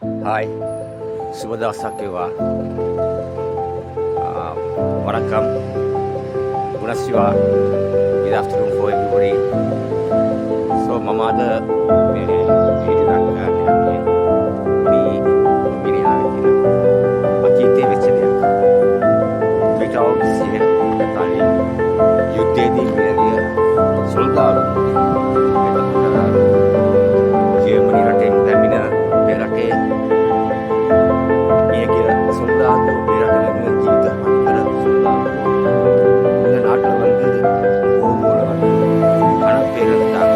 Hi, Subhadra Sakewa. Vanakkam, Gunasiva. Good afternoon for everybody. So, mama ada podi Romania අතීතයේ වෙච්ච දෙයක්. ඊට අවුරුදු 100කට කලින් යුද්ධයේදී මියගිය සොල්දාදු එතකොට ජර්මනි රටෙන් පැමිණ මේ රටේ මියගිය සොල්දාදු මේ රටේ ජීවිත හතර සොල්දාදු இந்த நாட்டில் வந்து போர்மூல வந்து பணம் பேருந்தாங்க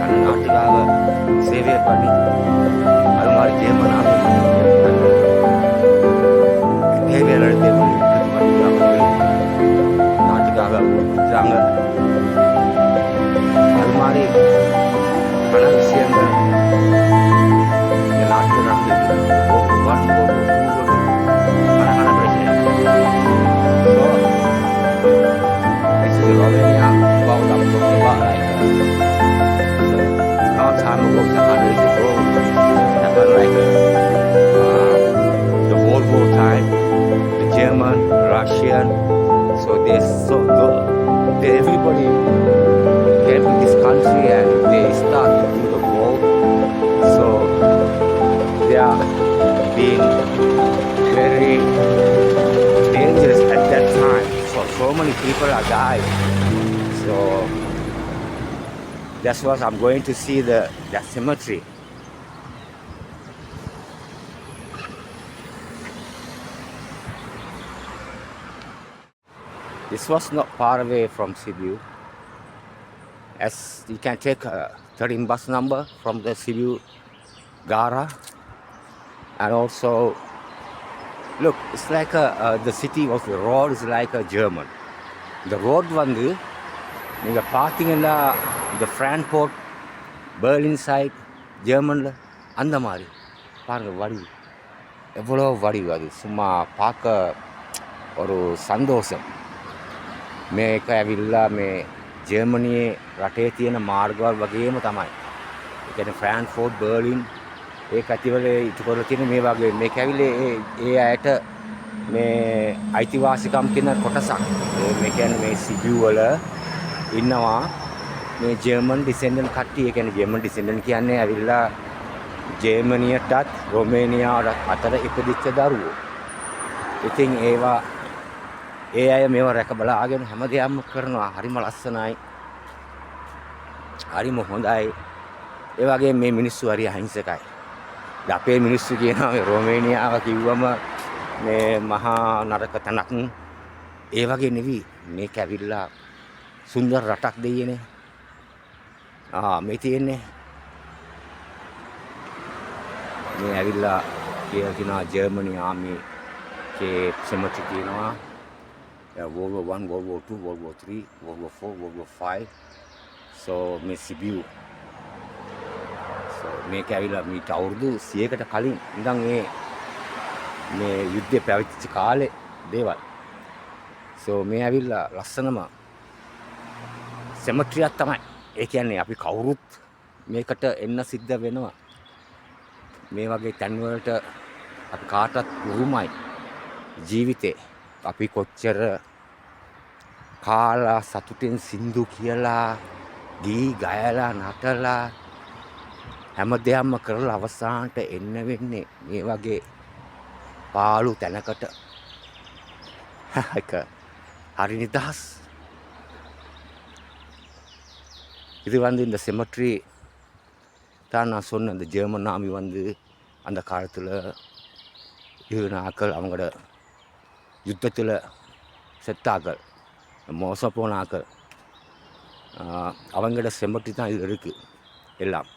அந்த நாட்டுக்காக சேவை பண்ணி அது மாதிரி ஜெர்மன் ஆர்மி தேவையான இடத்தை பண்ணி அவர்கள் நாட்டுக்காக கொடுத்தாங்க அது மாதிரி பல விஷயங்கள் இந்த நாட்டில் நடந்தது ஒன் பலகால பிரச்சனை So, Romania about up to about like long time ago, 100 years ago, happened like the World War time, the German, Russian, they everybody came to this country and they start to do the war. So they are being very dangerous at that time. So many people are died. So that's what I'm going to see that cemetery. This was not far away from Sibiu. As you can take a 13 bus number from the Sibiu Gara, and also look, it's like the city of the road is like a German. The road வந்து நீங்க பார்த்தீங்கன்னா இந்த Frankfurt Berlin side ஜெர்மனில் அந்த மாதிரி பாருங்கள் வடிவு எவ்வளோ வடிவு அது சும்மா பார்க்க ஒரு සන්තෝෂම් මේක ඇවිල්ලා මේ ජර්මනියේ රටේ තියෙන මාර්ගවල් වගේම තමයි. ඒ කියන්නේ ෆ්‍රාන්ක්ෆෝර්ට් බර්ලින් ඒ කතිවල ඉතු කරලා තියෙන මේ වගේ මේක ඇවිල්ලා ඒ අයට මේ අයිතිවාසිකම් කියන කොටසක්. මේ කියන්නේ මේ සිබියු වල ඉන්නවා මේ ජර්මන් ඩිසෙන්ඩන්ට් කට්ටිය. ඒ කියන්නේ ජර්මන් ඩිසෙන්ඩන්ට් කියන්නේ ඇවිල්ලා ජර්මනියටත් රොමේනියාවට අතර ඉපදිච්ච දරුවෝ. ඉතින් ඒවා ඒ අය මේව රැක බලාගෙන හැමදේම කරනවා. හරිම ලස්සනයි. හරිම හොඳයි. ඒ වගේ මේ මිනිස්සු හරි අහිංසකයි. අපේ මිනිස්සු කියනවා මේ රොමේනියාව කිව්වම මේ මහා නරක තැනක්. ඒ වගේ නෙවෙයි. මේක ඇවිල්ලා සුන්දර රටක් දෙයියනේ. මේ තියෙන්නේ මේ ඇවිල්ලා කියලා කියනවා ජර්මනි ආමි කේ සෙමටි කියනවා. World War 1, World War 2, World War 3, World War 4, World War 5. So මේ සිබියු. So මේක ඇවිල්ලා මීට අවුරුදු 100කට කලින් ඉඳන් මේ යුද්ධය පැවතිච්ච කාලේ දේවල්. So මේ ඇවිල්ලා ලස්සනම සෙමට්‍රියක් තමයි. ඒ කියන්නේ අපි කවුරුත් මේකට එන්න සිද්ධ වෙනවා. මේ වගේ තැන් වලට අපි කාටවත් උරුමයි ජීවිතේ. අපි කොච්චර කාලා සතුටින් සින්දු කියලා ගී ගයලා නටලා හැමදේම කරලා අවසානට එන්න වෙන්නේ මේ වගේ පාළු තැනකට. ඒක හරි නිදහස්. இது வந்து இந்த செமெட்ரி தான் நான் சொன்ன இந்த ஜெர்மன் ஆர்மி வந்து அந்த காலத்தில் இருந்த ஆட்கள் அவங்களோட யுத்தத்தில் செத்தாக்கள் மோசம் போன ஆக்கள் அவங்களோட செமெட்ரி தான் இது இருக்குது எல்லாம்.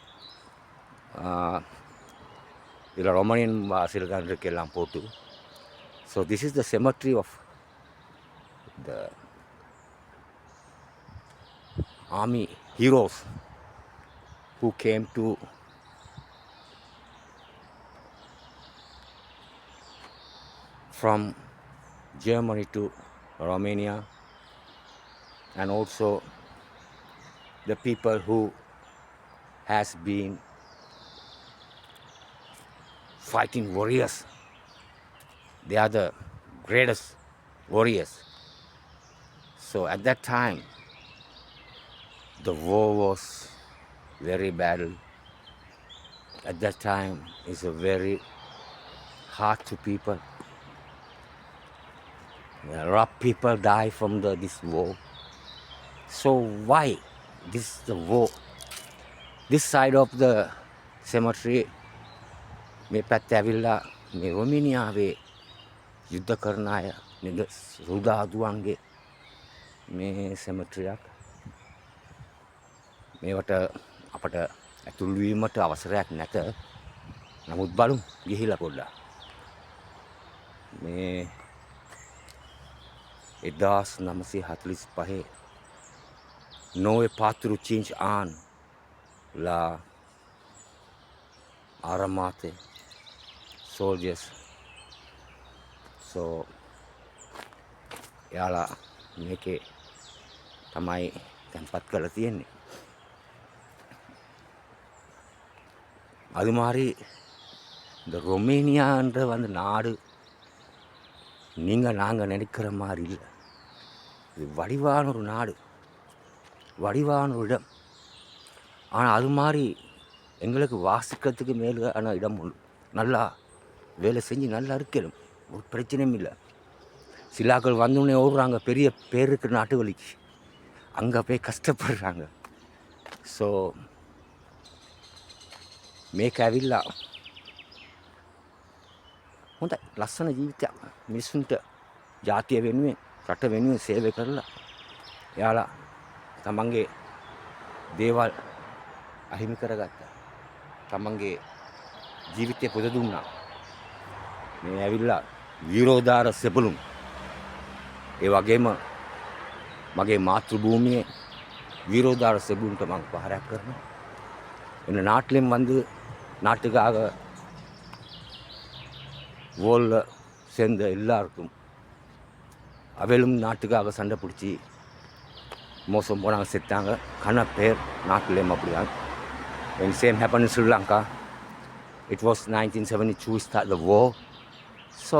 இதில் ரொமானியன் வாசிகள் தான் இருக்குது எல்லாம் போட்டு. So this is the cemetery of the army heroes who came to from Germany to Romania, and also the people who has been fighting warriors. They are the greatest warriors. So at that time, the war was very bad. At that time, it's a very hard to people. A lot of people die from this war. So why this the war? This side of the cemetery මේ පැත්ත ඇවිල්ලා මේ රොමේනියාවේ යුද්ධ කරන අය නේද සුදාදුවන්ගේ මේ cemeteryයක් මේවට අපට ඇතුල් වීමට අවසරයක් නැත. නමුත් බලමු ගිහිලා පොඩ්ඩක් මේ 1945 no é patru 5 an la Aramate soldiers. So එයාලා මේකේ තමයි තැන්පත් කරලා තියෙන්නේ. அது மாதிரி இந்த ரொமேனியான்ற வந்து நாடு நீங்கள் நாங்கள் நினைக்கிற மாதிரி இல்லை. இது வடிவான ஒரு நாடு, வடிவான ஒரு இடம். ஆனால் அது மாதிரி எங்களுக்கு வாசிக்கிறதுக்கு மேலான இடம் உண்டு. நல்லா வேலை செஞ்சு நல்லா இருக்கணும், ஒரு பிரச்சனையும் இல்லை. சிலாக்கள் வந்தோடனே ஓடுறாங்க, பெரிய பேர் இருக்கிற நாட்டு வலிக்கு அங்கே போய் கஷ்டப்படுறாங்க. ஸோ මේක ඇවිල්ලා හොඳයි ලස්සන ජීවිතයක් මිනිස්සුන්ට ජාතිය වෙනුවෙන් රට වෙනුවෙන් සේවය කරලා එයාලා තමන්ගේ දේවල් අහිමි කරගත්තා. තමන්ගේ ජීවිතය පුද දුන්නා. මේ ඇවිල්ලා විරෝධාර සෙබළුම් ඒ වගේම මගේ මාතෘ භූමියේ විරෝධාர සෙබළුන්ට මම පහරයක් කරනවා. இந்த நாட்டிலையும் வந்து நாட்டுக்காக வோலில் சேர்ந்த எல்லாருக்கும் அவளும் நாட்டுக்காக சண்டை பிடிச்சி மோசம் போனாங்க, செத்தாங்க. கன பேர் நாட்டிலையும் அப்படிதான். When same happened in Sri Lanka, it was 1972 start the war. So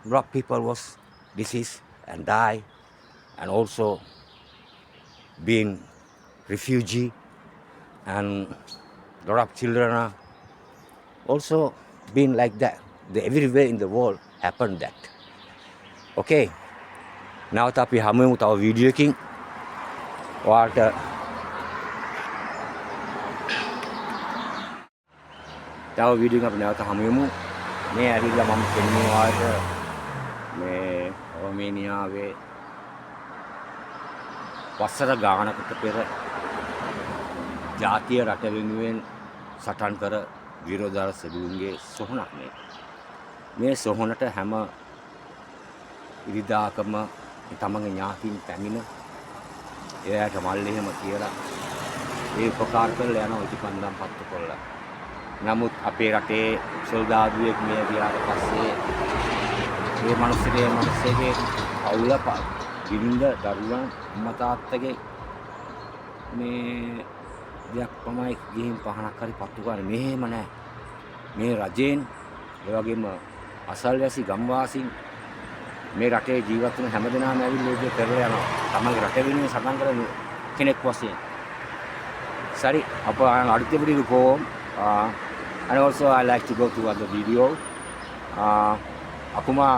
a lot of people was deceased and die, and also being refugee, and a lot of children are also being like that. Everywhere in the world happened that. Okay. නැවත අපි හමු වෙමු තව video එකකින්. ඔයාලට තව video එකක් අපි නැවත හමු වෙමු. මේ ඇවිල්ලා මම කියන්නේ ඔයාලට මේ රොමේනියාවේ වසර ගානකට පෙර ජාතිය රට වෙනුවෙන් සටන් කර විරෝධාර සෙබළුන්ගේ සොහනක් මේ. මේ සොහනට හැම ඉරිදාකම තමන්ගේ ඥාතීන් පැමිණ එයාට මල් එහෙම කියලා ඒ උපකාර කරලා යනවා ඉතිපන්දම් පත්තු කරලා. නමුත් අපේ රටේ සොල්දාදුවෙක් මේ ගියාට පස්සේ මේ මිනිස්සුගේ අවුල බිරිඳ දරුවන් අම්මා තාත්තගේ මේ දෙයක් තමයි ගිහින් පහනක් හරි පත්තු කරන්නේ. මෙහෙම නැහැ. මේ රජෙන් ඒ වගේම අසල්වැසි ගම්වාසීන් මේ රටේ ජීවත් වෙන හැමදෙනාම ඇවිල්ලා ඒක කරලා යනවා. තමන්ගේ රට වෙනුවෙන් සටන් කරන කෙනෙක් වශයෙන්. Sorry, apa அடுத்த வீடியோ போவோம். And also I like to go to other video. Aku mah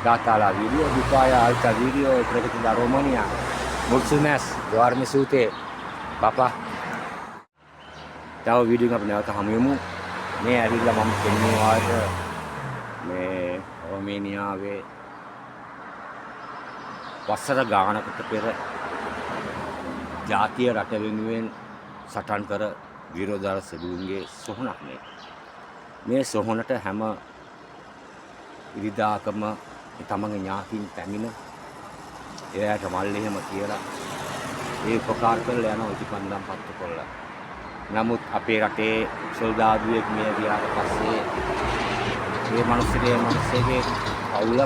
data la video supaya alta video mereka di Romania. Mulțumesc, doar mi sute. Papa. තව වීඩියෝ එකක් අපි නැවත හමු වෙමු. මේ ඇවිල්ලා මම කියන්නේ ඔයාලට මේ රොමේනියාවේ වසර ගානකට පෙර ජාතිය රට වෙනුවෙන් සටන් කර විරෝධාර සෙබළුන්ගේ සොහනක් මේ. මේ සොහනට හැම ඉරිදාකම තමන්ගේ ඥාතීන් පැමිණ එයාට මල් එහෙම කියලා ඒ උපකාර කරලා යනවා ඉතිපන්දම් පත්තු කරලා. නමුත් අපේ රටේ සොල්දාදුවෙක් මේ ගියාට පස්සේ මේ මිනිස්සුගේ අවුල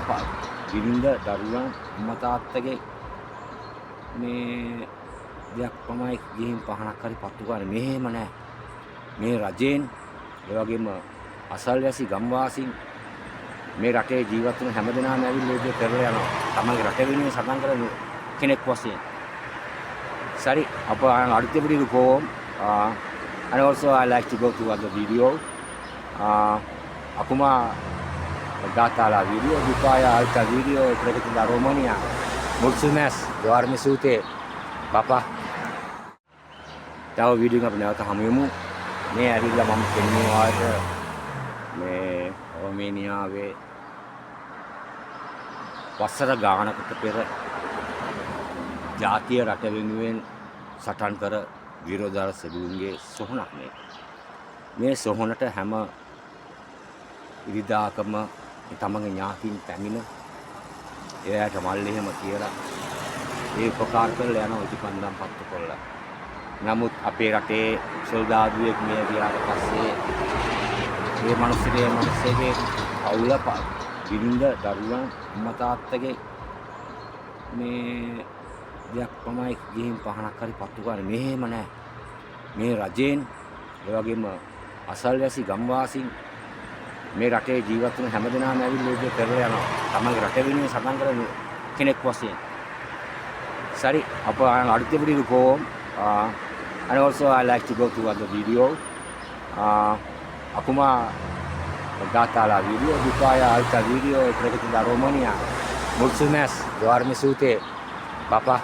බිරිඳ දරුවන් අම්මා තාත්තගේ මේ දෙයක් තමයි ගිහින් පහනක් හරි පත්තු කරන්නේ. මෙහෙම නැහැ. මේ රජෙන් ඒ වගේම අසල්වැසි ගම්වාසීන් මේ රටේ ජීවත් වෙන හැමදෙනාම ඇවිල්ලා ඒක කරලා යනවා. තමන්ගේ රට වෙනුවෙන් සටන් කරන කෙනෙක් වශයෙන්. Sorry, apa அடுத்தபடி போவோம். And also I like to go to other video. Aku mah gata lah video, supaya alta video terkait dengan Romania. Mulțumesc, doar mi sute. Papa. තව වීඩියෝ එකක් නැවත හමු වෙමු. මේ ඇවිල්ලා මම පෙන්වුවාට මේ රොමේනියාවේ වසර ගානකට පෙර ජාතිය රට වෙනුවෙන් සටන් කර විරෝධාර සෙබළුන්ගේ සොහනක් මේක. මේ සොහනට හැම ඉරිදාකම තමන්ගේ ඥාතීන් පැමිණ එයාට මල් එහෙම කියලා ඒ උපකාර කරලා යන ඉතිපන්දම් පත්තු කරලා. නමුත් අපේ රටේ සොල්දාදුවෙක් මේ ගියාට පස්සේ මේ මිනිස්සුගේ අවුල බිරිඳ දරුවන් අම්මා තාත්තගේ මේ දෙයක් තමයි ගිහින් පහනක් හරි පත්තු ගන්න. මෙහෙම නෑ. මේ රජෙන් ඒ වගේම අසල්වැසි ගම්වාසීන් මේ රටේ ජීවත් වෙන හැමදෙනාම ඇවිල්ලා ඒක කරලා යනවා. තමන්ගේ රට වෙනුවෙන් සටන් කරන කෙනෙක් වශයෙන්. Sorry, apa அடுத்தபடி போவோம். And also I like to go to other video. Aku mah gata lah video, supaya alta video terkait dengan Romania. Mulțumesc, doar mi sute. Papa.